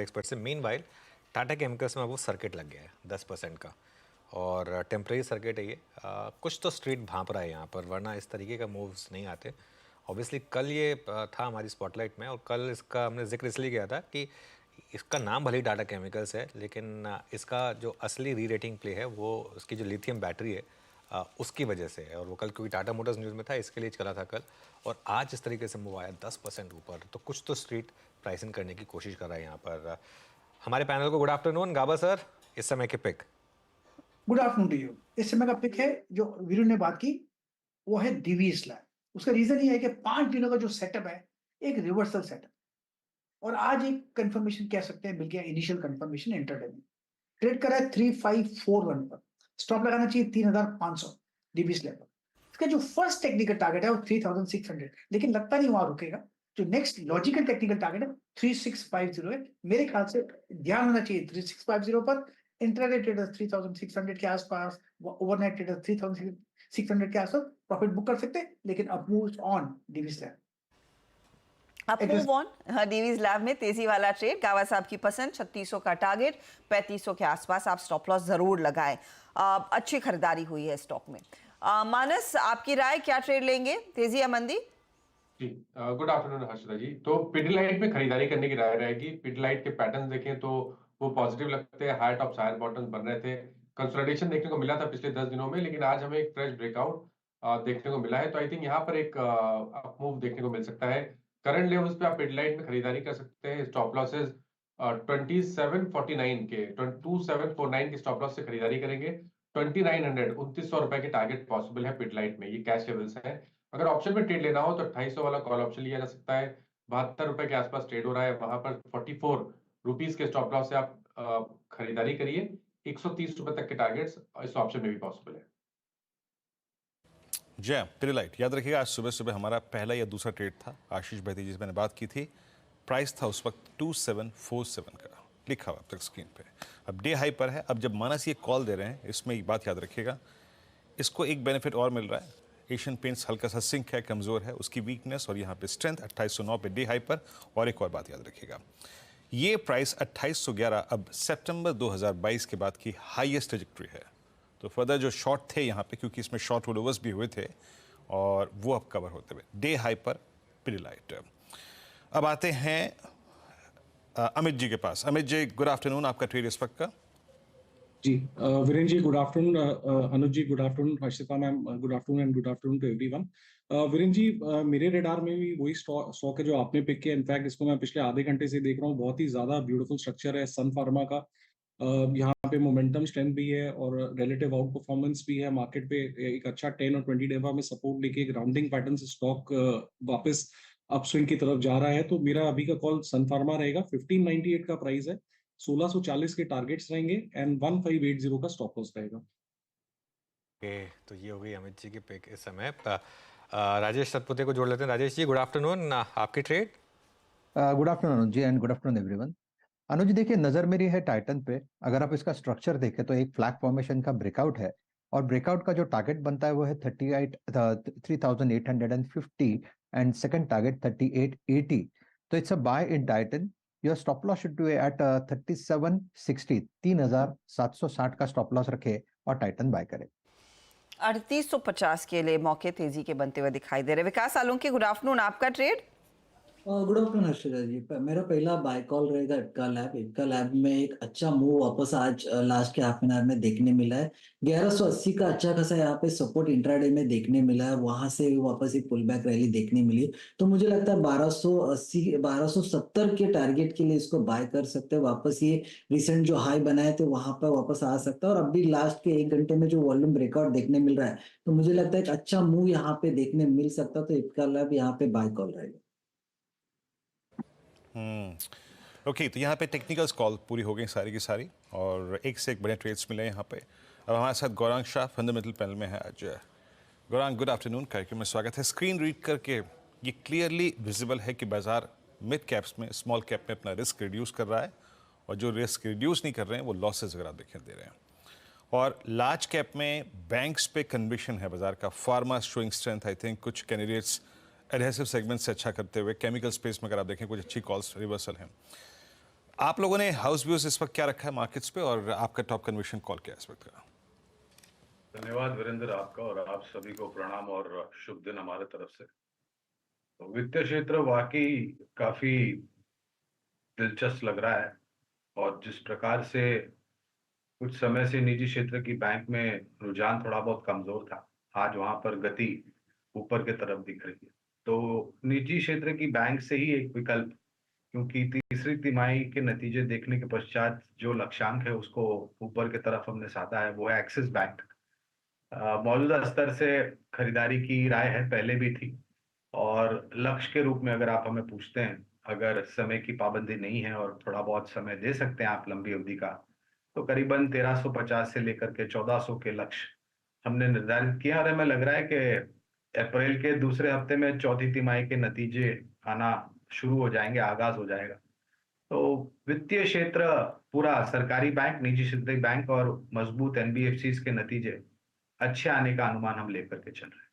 Expert से। Meanwhile Tata chemicals में वो सर्किट लग गया है 10% का, और टेम्परेरी सर्किट है ये। कुछ तो स्ट्रीट भांप रहा है यहाँ पर, वरना इस तरीके का मूव्स नहीं आते। ऑब्वियसली कल ये था हमारी स्पॉटलाइट में, और कल इसका हमने जिक्र इसलिए किया था कि इसका नाम भले ही टाटा केमिकल्स है, लेकिन इसका जो असली री रेटिंग प्ले है वो उसकी जो लिथियम बैटरी है उसकी वजह से है। और वो कल क्योंकि टाटा मोटर्स न्यूज़ में था, इसके लिए चला था कल, और आज इस तरीके से मूव आया 10% ऊपर, तो कुछ तो स्ट्रीट प्राइसिंग करने की कोशिश कर रहा है यहाँ पर। हमारे पैनल को गुड आफ्टरनून। गाबा सर, इस समय के pick. Good afternoon to you. इस समय का पिक है जो वीरू ने बात की, वो है डीवी स्लैब। उसका रीजन ये है कि 5 दिनों का जो सेटअप है, एक रिवर्सल सेटअप, और आज एक कंफर्मेशन कह सकते हैं मिल गया, इनिशियल कंफर्मेशन इंटरडे में। ट्रेड करा है 3541 पर, स्टॉप लगाना चाहिए 3500 डीवी स्लैब पर। इसका जो फर्स्ट टेक्निकल टारगेट है वो 3600, लेकिन लगता नहीं वहां रुकेगा। जो नेक्स्ट लॉजिकल टेक्निकल टारगेट है 3650 है। मेरे ख्याल से ध्यान होना चाहिए 3650 पर। इंट्राडे ट्रेडर 3600 के आसपास, ओवरनाइट ट्रेडर 3600 के आसपास प्रॉफिट बुक कर सकते हैं, लेकिन अब मूव ऑन डीवी स्लैब। अब मूव ऑन डीवीज लैब में तेजी वाला ट्रेड। गावा साहब की पसंद 3600 का टारगेट, 3500 के आसपास आप स्टॉप लॉस जरूर लगाएं। अच्छी खरीदारी हुई है स्टॉक में। मानस, आपकी राय, क्या ट्रेड लेंगे, तेजी या मंदी? जी, गुड आफ्टरनून हर्षदा जी। तो पिडिलाइट में खरीदारी करने की राय रहेगी। पिडिलाइट के पैटर्न देखें तो वो पॉजिटिव लगते हैं। हायर टॉप हायर बॉटम बन रहे थे, कंसोलिडेशन देखने को मिला था पिछले 10 दिनों में, लेकिन आज हमें एक फ्रेश ब्रेकआउट देखने को मिला है। तो आई थिंक यहाँ पर एक अप मूव देखने को मिल सकता है। करंट लेवल्स पे आप पिडिलाइट में खरीदारी कर सकते हैं। स्टॉप लॉसेज 2749 के 2749 के स्टॉप लॉस से खरीदारी करेंगे। 2900 2900 रुपए के टारगेट पॉसिबल है पिडिलाइट में, ये कैश लेवल्स है। अगर ऑप्शन में ट्रेड लेना हो तो 2800 वाला कॉल ऑप्शन लिया जा सकता है। 72 रुपए के आसपास ट्रेड हो रहा है, वहां पर 44 रुपीज के स्टॉप लॉस से आप खरीदारी करिए। 130 रुपए तक के टारगेट्स इस ऑप्शन में भी पॉसिबल है। जय पिडिलाइट, याद रखिएगा आज सुबह सुबह हमारा पहला या दूसरा ट्रेड था। आशीष भतीजी से मैंने बात की थी, प्राइस था उस वक्त 2747 का, लिखा हुआ अब तक स्क्रीन पे। अब डे हाई पर है। अब जब मानस ये कॉल दे रहे हैं, इसमें एक बात याद रखिएगा, इसको एक बेनिफिट और मिल रहा है। एशियन पेंट्स हल्का सा सिंक है, कमज़ोर है, उसकी वीकनेस और यहाँ पे स्ट्रेंथ 2809 पे डे हाई पर। और एक और बात याद रखिएगा, ये प्राइस 2811 अब सितंबर 2022 के बाद की हाईएस्ट ट्रैजेक्टरी है। तो फर्दर जो शॉर्ट थे यहाँ पे, क्योंकि इसमें शॉर्ट रोलओवर्स भी हुए थे, और वो अब कवर होते हुए डे हाई पर पिडिलाइट। अब आते हैं अमित जी के पास। Amit ji, good afternoon. आपका ट्रेड इस वक्त का? जी, Virendra ji good afternoon, Anuj ji good afternoon, Harshita ma'am good afternoon and good afternoon to everyone. Virendra ji, मेरे रडार में भी वही स्टॉक है जो आपने पिक किया। इनफैक्ट इसको मैं पिछले आधे घंटे से देख रहा हूँ, बहुत ही ज्यादा ब्यूटीफुल स्ट्रक्चर है सन फार्मा का। यहाँ पे मोमेंटम स्ट्रेंथ भी है और रिलेटिव आउट परफॉर्मेंस भी है मार्केट पे। एक अच्छा 10 और 20 डे में सपोर्ट लेके एक राउंडिंग पैटर्न से स्टॉक वापस अपस्विंग की तरफ जा रहा है। तो मेरा अभी का कॉल सन फार्मा रहेगा। 1598 का प्राइस है, 1640 के टारगेट्स रहेंगे एंड 1580 का स्टॉप लॉस रहेगा। तो ये हो गई अमित जी की पिक इस समय। राजेश सतपुते को जोड़ लेते हैं। Rajesh ji, good afternoon. आपकी trade? Good afternoon Anuj ji and good afternoon everyone. Anuj ji देखिए, नजर मेरी है टाइटन पे। अगर आप इसका स्ट्रक्चर देखें तो एक फ्लैग फॉर्मेशन का ब्रेकआउट है, और ब्रेकआउट का जो टारगेट बनता है वो है 3850 एंड सेकंड टारगेट 3880। तो it's a buy in Titan. Your stop loss should be at 3760, 3760 का स्टॉप लॉस रखे और टाइटन बाय करे। 3850 के लिए मौके तेजी के बनते हुए दिखाई दे रहे। विकास सालुंके, गुड आफ्टरनून। आपका ट्रेड? गुड आफ्टरनून हर्षिता जी। मेरा पहला बाय कॉल रहेगा इटका लैब। इटका लैब में एक अच्छा मूव वापस आज लास्ट के हाफ एन आवर में देखने मिला है। 1180 का अच्छा खासा यहाँ पे सपोर्ट इंट्राडे में देखने मिला है, वहां से वापस एक पुल बैक रैली देखने मिली। तो मुझे लगता है 1280 1270 के टारगेट के लिए इसको बाय कर सकते हैं। वापस ये रिसेंट जो हाई बनाए थे वहां पर वापस आ सकता है, और अभी लास्ट के 1 घंटे में जो वॉल्यूम ब्रेकआउट देखने मिल रहा है, तो मुझे लगता है एक अच्छा मूव यहाँ पे देखने मिल सकता है। तो इटका लैब यहाँ पे बाय कॉल रहेगा। ओके, तो यहाँ पे टेक्निकल्स कॉल पूरी हो गई सारी की सारी, और एक से एक बड़े ट्रेड्स मिले यहाँ पे। अब हमारे साथ गौरांग शाह फंडामेंटल पैनल में है आज। गौरांग, गुड आफ्टरनून, कार्यक्रम में स्वागत है। स्क्रीन रीड करके ये क्लियरली विजिबल है कि बाजार मिड कैप्स में, स्मॉल कैप में अपना रिस्क रिड्यूस कर रहा है, और जो रिस्क रिड्यूस नहीं कर रहे हैं वो लॉसेज वगैरह दिखाई दे रहे हैं। और लार्ज कैप में बैंक्स पे कन्विक्शन है बाजार का। Pharma showing strength, I think कुछ कैंडिडेट्स एडहेसिव सेगमेंट से अच्छा करते हुए। केमिकल स्पेस में अगर आप देखें कुछ अच्छी कॉल्स रिवर्सल हैं। आप लोगों ने हाउस व्यूज इस वक्त क्या रखा है मार्केट्स पे और आपका टॉप कन्विक्शन कॉल क्या है इस वक्त का? धन्यवाद वीरेंद्र आपका, और आप सभी को प्रणाम और शुभ दिन हमारे तरफ से। तो वित्तीय क्षेत्र वाकई काफी दिलचस्प लग रहा है, और जिस प्रकार से कुछ समय से निजी क्षेत्र की बैंक में रुझान थोड़ा बहुत कमजोर था, आज वहां पर गति ऊपर की तरफ दिख रही है। तो निजी क्षेत्र की बैंक से ही एक विकल्प, क्योंकि तीसरी तिमाही के नतीजे देखने के पश्चात जो लक्ष्यांक है उसको ऊपर की तरफ हमने साधा है, वो है एक्सिस बैंक। मौजूदा स्तर से खरीदारी की राय है, पहले भी थी, और लक्ष्य के रूप में अगर आप हमें पूछते हैं, अगर समय की पाबंदी नहीं है और थोड़ा बहुत समय दे सकते हैं आप लंबी अवधि का, तो करीबन 1350 से लेकर के 1400 के लक्ष्य हमने निर्धारित किया। और हमें लग रहा है कि अप्रैल के दूसरे हफ्ते में चौथी तिमाही के नतीजे आना शुरू हो जाएंगे, आगाज हो जाएगा। तो वित्तीय क्षेत्र पूरा, सरकारी बैंक, निजी क्षेत्रीय बैंक और मजबूत एनबीएफसीज के नतीजे अच्छे आने का अनुमान हम लेकर के चल रहे हैं।